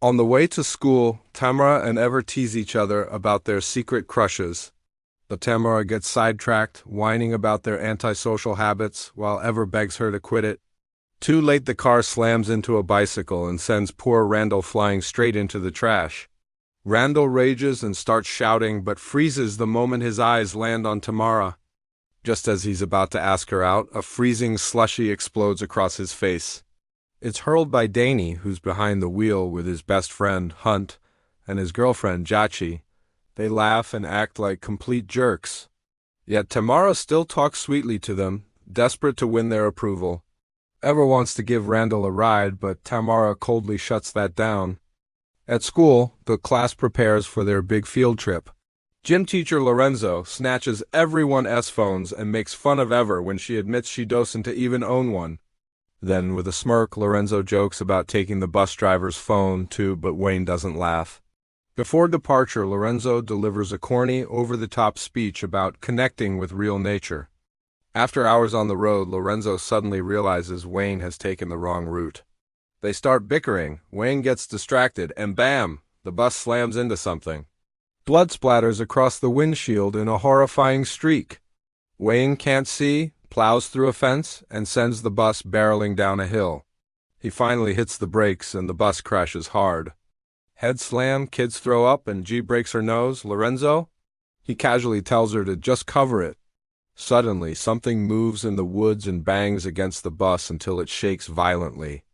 On the way to school, Tamara and Ever tease each other about their secret crushes. But Tamara gets sidetracked, whining about their antisocial habits, while Ever begs her to quit it. Too late, the car slams into a bicycle and sends poor Randall flying straight into the trash. Randall rages and starts shouting, but freezes the moment his eyes land on Tamara. Just as he's about to ask her out, a freezing slushy explodes across his face. It's hurled by Danny, who's behind the wheel with his best friend, Hunt, and his girlfriend, Jachi. They laugh and act like complete jerks. Yet Tamara still talks sweetly to them, desperate to win their approval. Ever wants to give Randall a ride, but Tamara coldly shuts that down. At school, the class prepares for their big field trip. Gym teacher Lorenzo snatches everyone's phones and makes fun of Ever when she admits she doesn't even own one. Then, with a smirk, Lorenzo jokes about taking the bus driver's phone too, but Wayne doesn't laugh. Before departure, Lorenzo delivers a corny, over-the-top speech about connecting with real nature. After hours on the road, Lorenzo suddenly realizes Wayne has taken the wrong route. They start bickering, Wayne gets distracted, and bam! The bus slams into something. Blood splatters across the windshield in a horrifying streak. Wayne can't see, plows through a fence, and sends the bus barreling down a hill. He finally hits the brakes and the bus crashes hard. Head slam, kids throw up, and G breaks her nose. Lorenzo? He casually tells her to just cover it. Suddenly, something moves in the woods and bangs against the bus until it shakes violently.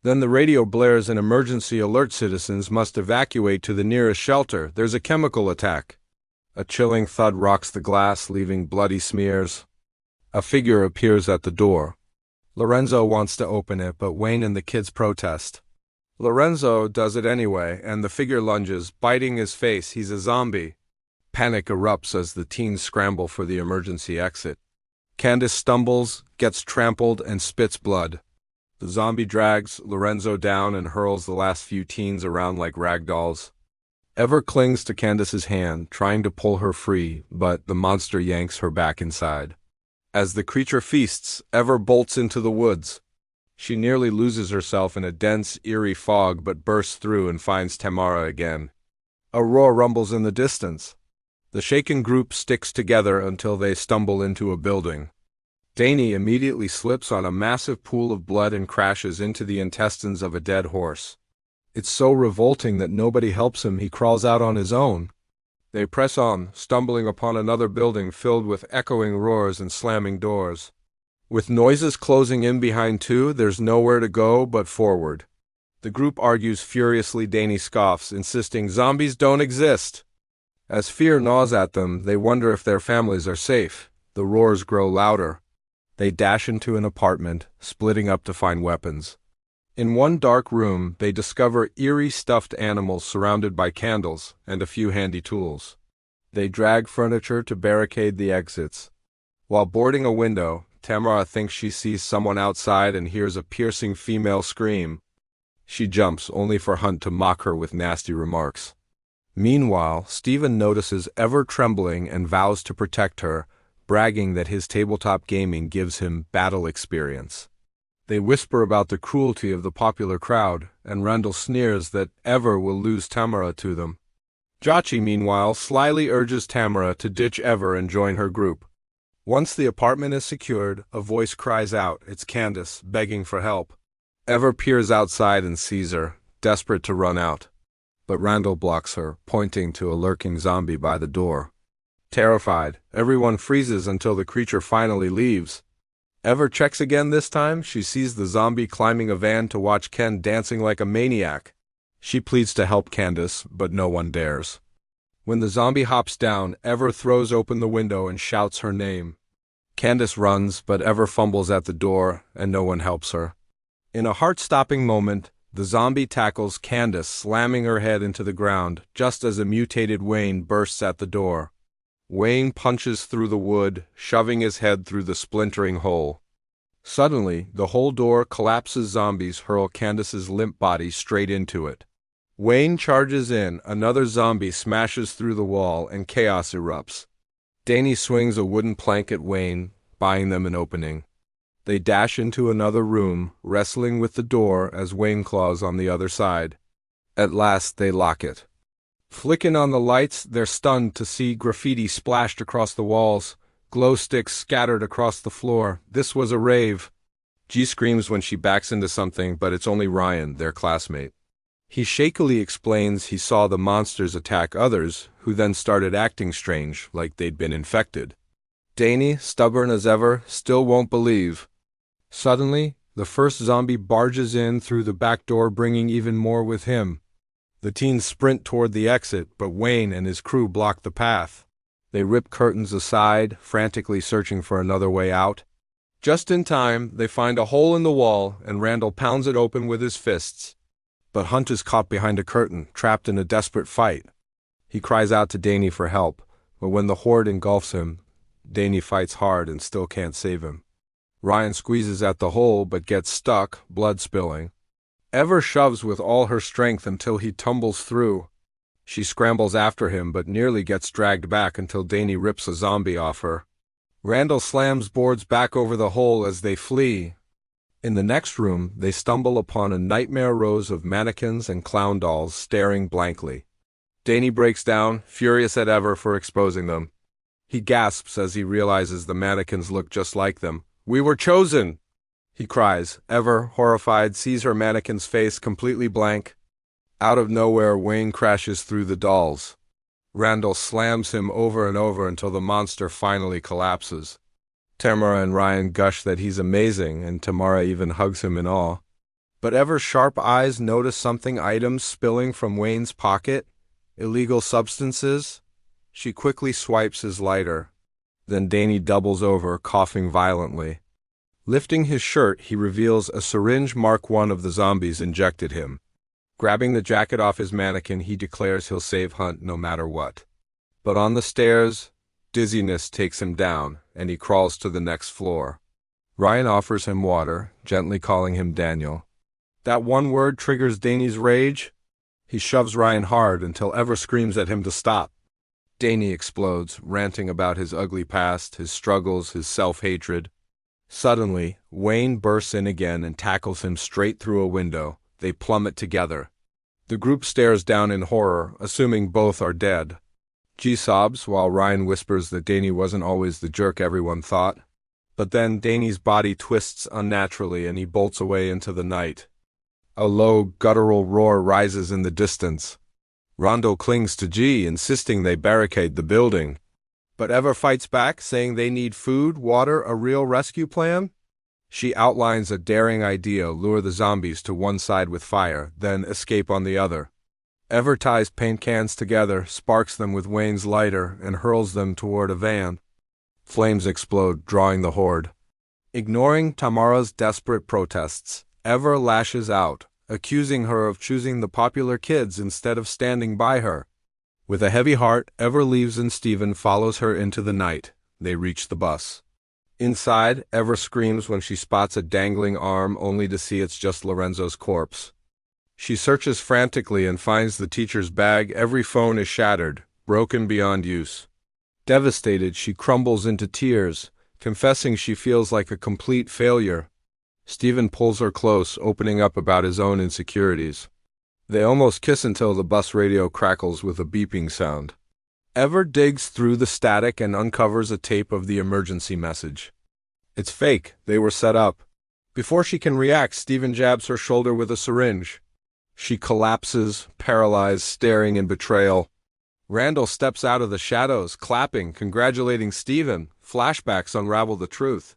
Then the radio blares an emergency alert. Citizens must evacuate to the nearest shelter. There's a chemical attack. A chilling thud rocks the glass, leaving bloody smears. A figure appears at the door. Lorenzo wants to open it, but Wayne and the kids protest. Lorenzo does it anyway, and the figure lunges, biting his face. He's a zombie. Panic erupts as the teens scramble for the emergency exit. Candace stumbles, gets trampled, and spits blood. The zombie drags Lorenzo down and hurls the last few teens around like rag dolls. Ever clings to Candace's hand, trying to pull her free, but the monster yanks her back inside. As the creature feasts, Ever bolts into the woods. She nearly loses herself in a dense, eerie fog, but bursts through and finds Tamara again. A roar rumbles in the distance. The shaken group sticks together until they stumble into a building. Danny immediately slips on a massive pool of blood and crashes into the intestines of a dead horse. It's so revolting that nobody helps him. He crawls out on his own. They press on, stumbling upon another building filled with echoing roars and slamming doors. With noises closing in behind too, there's nowhere to go but forward. The group argues furiously. Danny scoffs, insisting zombies don't exist. As fear gnaws at them, they wonder if their families are safe. The roars grow louder. They dash into an apartment, splitting up to find weapons. In one dark room, they discover eerie stuffed animals surrounded by candles and a few handy tools. They drag furniture to barricade the exits. While boarding a window, Tamara thinks she sees someone outside and hears a piercing female scream. She jumps, only for Hunt to mock her with nasty remarks. Meanwhile, Steven notices Ever trembling and vows to protect her, bragging that his tabletop gaming gives him battle experience. They whisper about the cruelty of the popular crowd, and Randall sneers that Ever will lose Tamara to them. Jachi, meanwhile, slyly urges Tamara to ditch Ever and join her group. Once the apartment is secured, a voice cries out. It's Candace, begging for help. Ever peers outside and sees her, desperate to run out. But Randall blocks her, pointing to a lurking zombie by the door. Terrified, everyone freezes until the creature finally leaves. Ever checks again. This time, she sees the zombie climbing a van to watch Ken dancing like a maniac. She pleads to help Candace, but no one dares. When the zombie hops down, Ever throws open the window and shouts her name. Candace runs, but Ever fumbles at the door, and no one helps her. In a heart-stopping moment, the zombie tackles Candace, slamming her head into the ground, just as a mutated Wayne bursts at the door. Wayne punches through the wood, shoving his head through the splintering hole. Suddenly, the whole door collapses. Zombies hurl Candace's limp body straight into it. Wayne charges in, another zombie smashes through the wall, and chaos erupts. Danny swings a wooden plank at Wayne, buying them an opening. They dash into another room, wrestling with the door as Wayne claws on the other side. At last they lock it. Flicking on the lights, they're stunned to see graffiti splashed across the walls, glow sticks scattered across the floor. This was a rave. G screams when she backs into something, but it's only Ryan, their classmate. He shakily explains he saw the monsters attack others, who then started acting strange, like they'd been infected. Danny, stubborn as ever, still won't believe. Suddenly, the first zombie barges in through the back door, bringing even more with him. The teens sprint toward the exit, but Wayne and his crew block the path. They rip curtains aside, frantically searching for another way out. Just in time, they find a hole in the wall, and Randall pounds it open with his fists. But Hunt is caught behind a curtain, trapped in a desperate fight. He cries out to Danny for help, but when the horde engulfs him, Danny fights hard and still can't save him. Ryan squeezes at the hole, but gets stuck, blood spilling. Ever shoves with all her strength until he tumbles through. She scrambles after him, but nearly gets dragged back until Danny rips a zombie off her. Randall slams boards back over the hole as they flee. In the next room, they stumble upon a nightmare rows of mannequins and clown dolls staring blankly. Danny breaks down, furious at Ever for exposing them. He gasps as he realizes the mannequins look just like them. "We were chosen!" he cries. Ever, horrified, sees her mannequin's face completely blank. Out of nowhere, Wayne crashes through the dolls. Randall slams him over and over until the monster finally collapses. Tamara and Ryan gush that he's amazing, and Tamara even hugs him in awe. But Ever's sharp eyes notice something, items spilling from Wayne's pocket. Illegal substances. She quickly swipes his lighter. Then Danny doubles over, coughing violently. Lifting his shirt, he reveals a syringe Mark I of the zombies injected him. Grabbing the jacket off his mannequin, he declares he'll save Hunt no matter what. But on the stairs, dizziness takes him down, and he crawls to the next floor. Ryan offers him water, gently calling him Daniel. That one word triggers Danny's rage. He shoves Ryan hard until Ever screams at him to stop. Danny explodes, ranting about his ugly past, his struggles, his self-hatred. Suddenly, Wayne bursts in again and tackles him straight through a window. They plummet together. The group stares down in horror, assuming both are dead. G sobs while Ryan whispers that Danny wasn't always the jerk everyone thought. But then Danny's body twists unnaturally and he bolts away into the night. A low, guttural roar rises in the distance. Rondo clings to G, insisting they barricade the building. But Ever fights back, saying they need food, water, a real rescue plan. She outlines a daring idea: lure the zombies to one side with fire, then escape on the other. Ever ties paint cans together, sparks them with Wayne's lighter, and hurls them toward a van. Flames explode, drawing the horde. Ignoring Tamara's desperate protests, Ever lashes out, accusing her of choosing the popular kids instead of standing by her. With a heavy heart, Ever leaves and Steven follows her into the night. They reach the bus. Inside, Ever screams when she spots a dangling arm, only to see it's just Lorenzo's corpse. She searches frantically and finds the teacher's bag. Every phone is shattered, broken beyond use. Devastated, she crumbles into tears, confessing she feels like a complete failure. Steven pulls her close, opening up about his own insecurities. They almost kiss until the bus radio crackles with a beeping sound. Ever digs through the static and uncovers a tape of the emergency message. It's fake. They were set up. Before she can react, Steven jabs her shoulder with a syringe. She collapses, paralyzed, staring in betrayal. Randall steps out of the shadows, clapping, congratulating Steven. Flashbacks unravel the truth.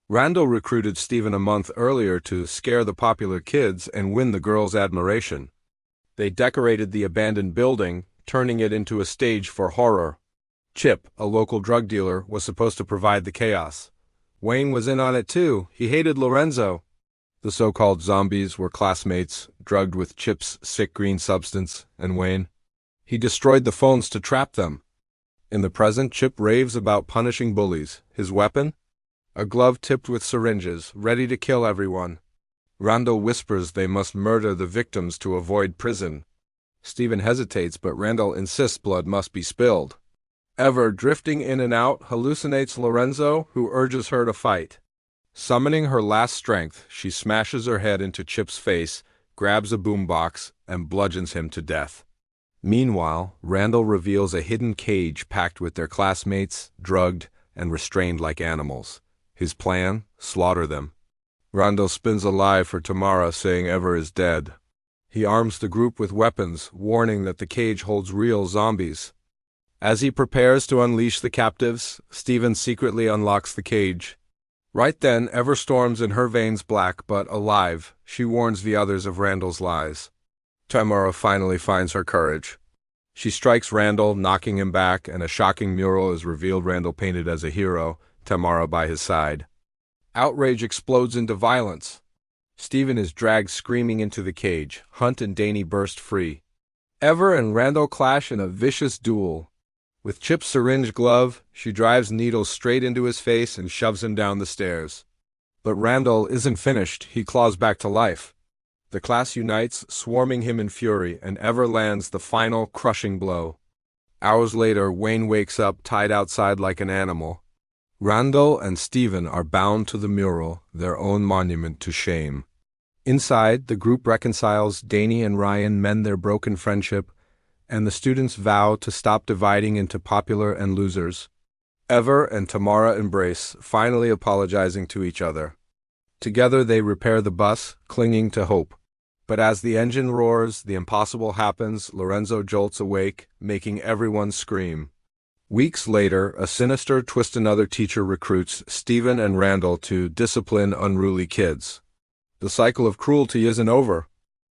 Randall recruited Steven a month earlier to scare the popular kids and win the girls' admiration. They decorated the abandoned building, turning it into a stage for horror. Chip, a local drug dealer, was supposed to provide the chaos. Wayne was in on it too. He hated Lorenzo. The so-called zombies were classmates, drugged with Chip's sick green substance, and Wayne. He destroyed the phones to trap them. In the present, Chip raves about punishing bullies. His weapon? A glove tipped with syringes, ready to kill everyone. Randall whispers they must murder the victims to avoid prison. Steven hesitates, but Randall insists blood must be spilled. Ever, drifting in and out, hallucinates Lorenzo, who urges her to fight. Summoning her last strength, she smashes her head into Chip's face, grabs a boombox, and bludgeons him to death. Meanwhile, Randall reveals a hidden cage packed with their classmates, drugged, and restrained like animals. His plan? Slaughter them. Randall spins a lie for Tamara, saying Ever is dead. He arms the group with weapons, warning that the cage holds real zombies. As he prepares to unleash the captives, Steven secretly unlocks the cage. Right then, Ever storms in her veins black but alive. She warns the others of Randall's lies. Tamara finally finds her courage. She strikes Randall, knocking him back, and a shocking mural is revealed, Randall painted as a hero, Tamara by his side. Outrage explodes into violence. Steven is dragged screaming into the cage. Hunt and Danny burst free. Ever and Randall clash in a vicious duel. With Chip's syringe glove, she drives needles straight into his face and shoves him down the stairs. But Randall isn't finished. He claws back to life. The class unites, swarming him in fury, and Ever lands the final, crushing blow. Hours later, Wayne wakes up tied outside like an animal. Randall and Steven are bound to the mural, their own monument to shame. Inside, the group reconciles, Danny and Ryan mend their broken friendship, and the students vow to stop dividing into popular and losers. Ever and Tamara embrace, finally apologizing to each other. Together they repair the bus, clinging to hope. But as the engine roars, the impossible happens. Lorenzo jolts awake, making everyone scream. Weeks later, a sinister twist-another teacher recruits Steven and Randall to discipline unruly kids. The cycle of cruelty isn't over.